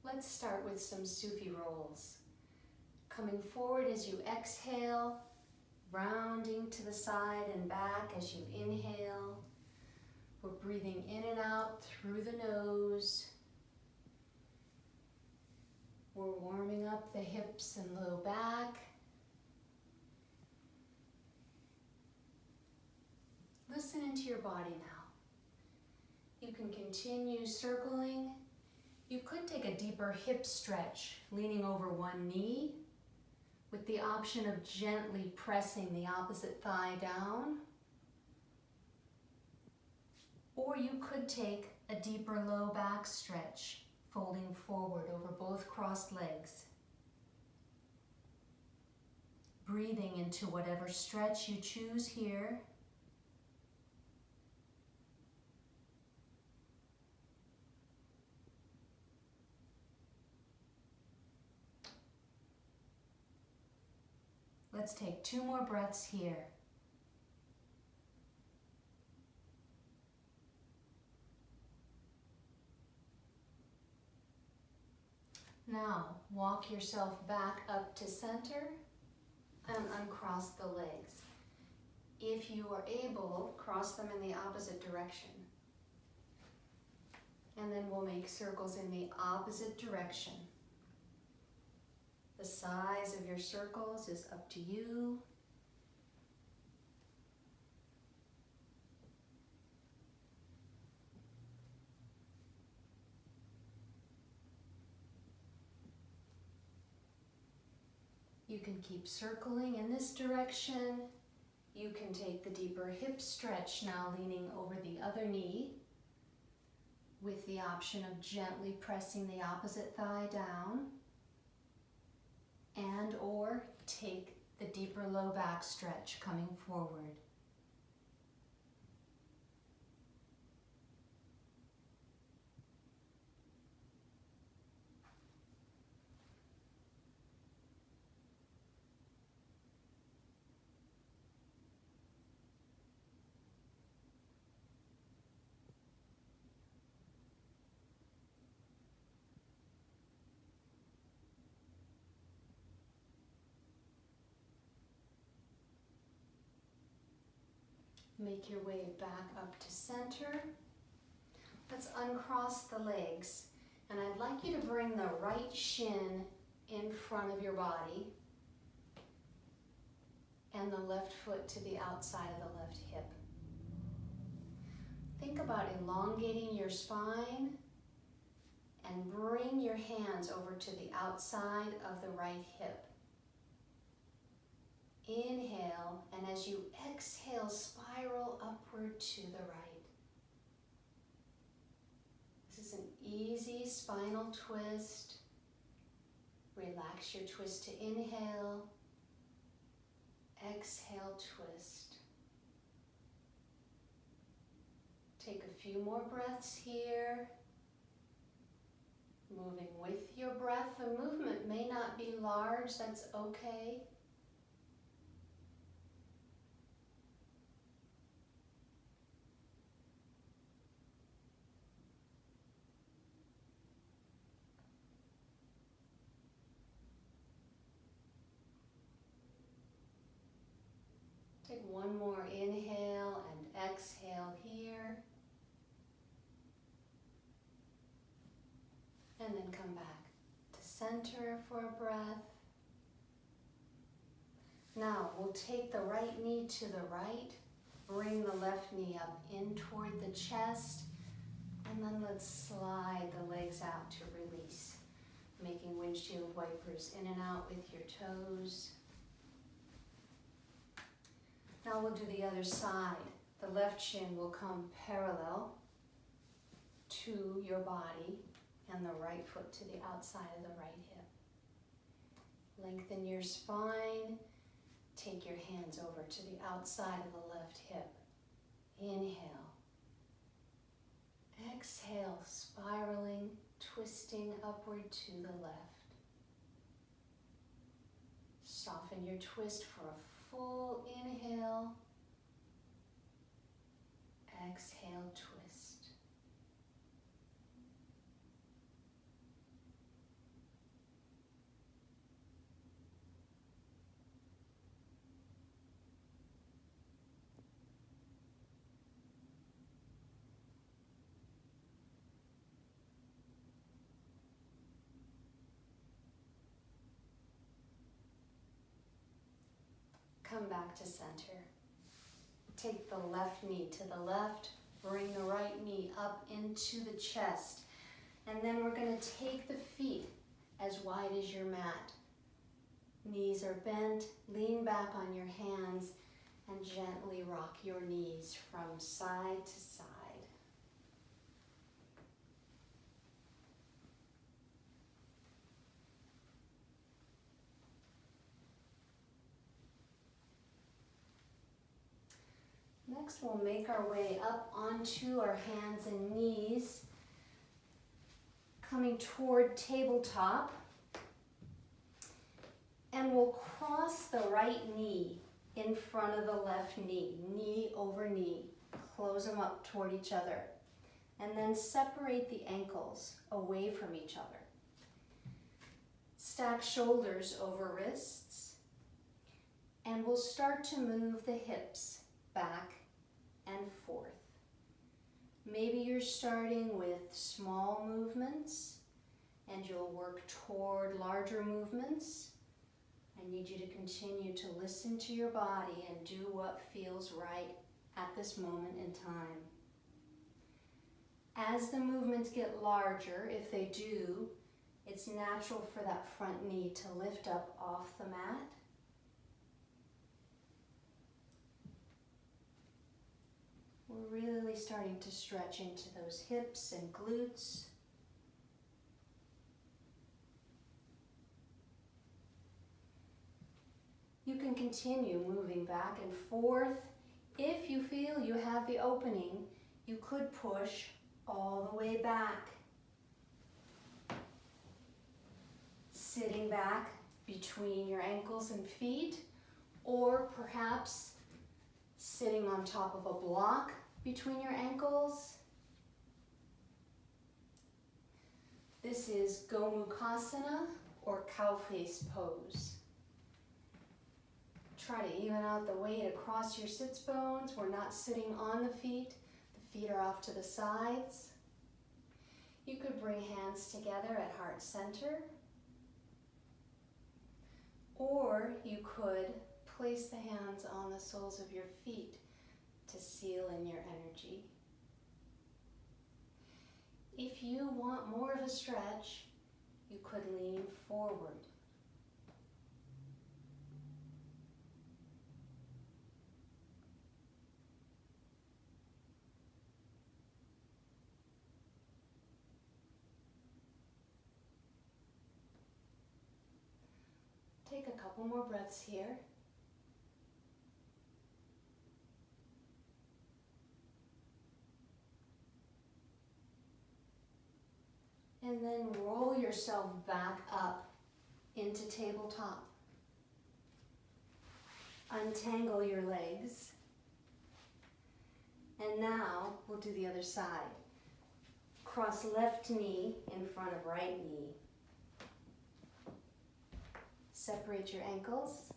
Let's start with some Sufi rolls. Coming forward as you exhale, rounding to the side and back as you inhale. We're breathing in and out through the nose. We're warming up the hips and low back. Listen into your body now. You can continue circling. You could take a deeper hip stretch, leaning over one knee, with the option of gently pressing the opposite thigh down. Or you could take a deeper low back stretch, folding forward over both crossed legs. Breathing into whatever stretch you choose here. Let's take 2 more breaths here. Now, walk yourself back up to center and uncross the legs. If you are able, cross them in the opposite direction. And then we'll make circles in the opposite direction. The size of your circles is up to you. You can keep circling in this direction. You can take the deeper hip stretch now, leaning over the other knee, with the option of gently pressing the opposite thigh down, and or take the deeper low back stretch coming forward. Make your way back up to center. Let's uncross the legs. And I'd like you to bring the right shin in front of your body and the left foot to the outside of the left hip. Think about elongating your spine and bring your hands over to the outside of the right hip. Inhale, and as you exhale, spiral upward to the right. This is an easy spinal twist. Relax your twist to inhale. Exhale, twist. Take a few more breaths here. Moving with your breath. The movement may not be large, that's okay. Take one more inhale and exhale here. And then come back to center for a breath. Now we'll take the right knee to the right, bring the left knee up in toward the chest, and then let's slide the legs out to release, making windshield wipers in and out with your toes. Now we'll do the other side. The left shin will come parallel to your body and the right foot to the outside of the right hip. Lengthen your spine. Take your hands over to the outside of the left hip. Inhale. Exhale, spiraling, twisting upward to the left. Soften your twist for a full inhale. Exhale, twist. come back to center. Take the left knee to the left, bring the right knee up into the chest. And then we're going to take the feet as wide as your mat. Knees are bent, lean back on your hands, and gently rock your knees from side to side. Next, we'll make our way up onto our hands and knees, coming toward tabletop. And we'll cross the right knee in front of the left knee, knee over knee. Close them up toward each other. And then separate the ankles away from each other. Stack shoulders over wrists. And we'll start to move the hips back and forth. Maybe you're starting with small movements and you'll work toward larger movements. I need you to continue to listen to your body and do what feels right at this moment in time. As the movements get larger, if they do, it's natural for that front knee to lift up off the mat. We're really starting to stretch into those hips and glutes. You can continue moving back and forth. If you feel you have the opening, you could push all the way back. Sitting back between your ankles and feet, or perhaps sitting on top of a block between your ankles. This is Gomukhasana or cow face pose. Try to even out the weight across your sits bones. We're not sitting on the feet. The feet are off to the sides. You could bring hands together at heart center. Or you could place the hands on the soles of your feet to seal in your energy. If you want more of a stretch, you could lean forward. Take a couple more breaths here. And then roll yourself back up into tabletop. Untangle your legs. And now we'll do the other side. Cross left knee in front of right knee. Separate your ankles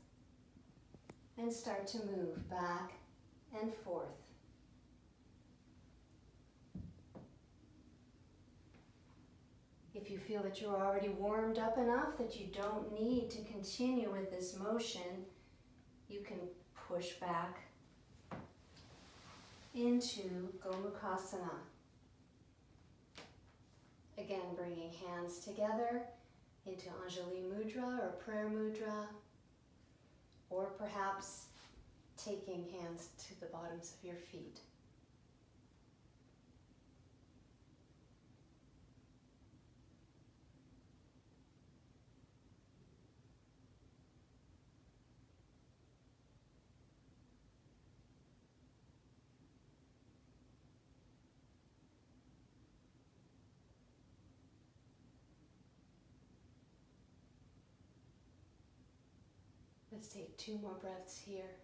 and start to move back and forth. If you feel that you're already warmed up enough that you don't need to continue with this motion, you can push back into Gomukhasana. Again, bringing hands together into Anjali Mudra or Prayer Mudra, or perhaps taking hands to the bottoms of your feet. Let's take 2 more breaths here.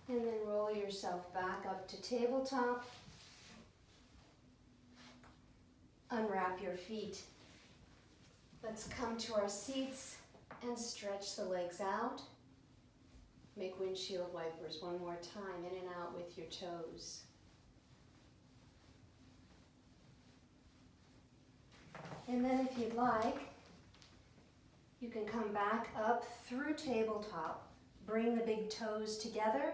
And then roll yourself back up to tabletop. Unwrap your feet. Let's come to our seats and stretch the legs out. Make windshield wipers one more time, in and out with your toes. And then if you'd like, you can come back up through tabletop. Bring the big toes together.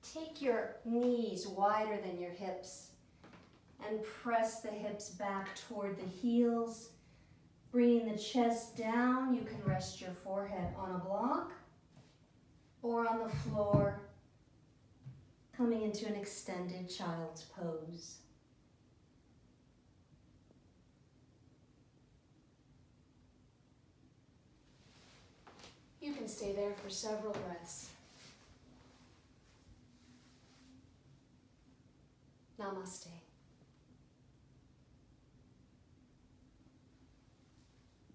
Take your knees wider than your hips and press the hips back toward the heels. Bringing the chest down, you can rest your forehead on a block or on the floor, coming into an extended child's pose. You can stay there for several breaths. Namaste.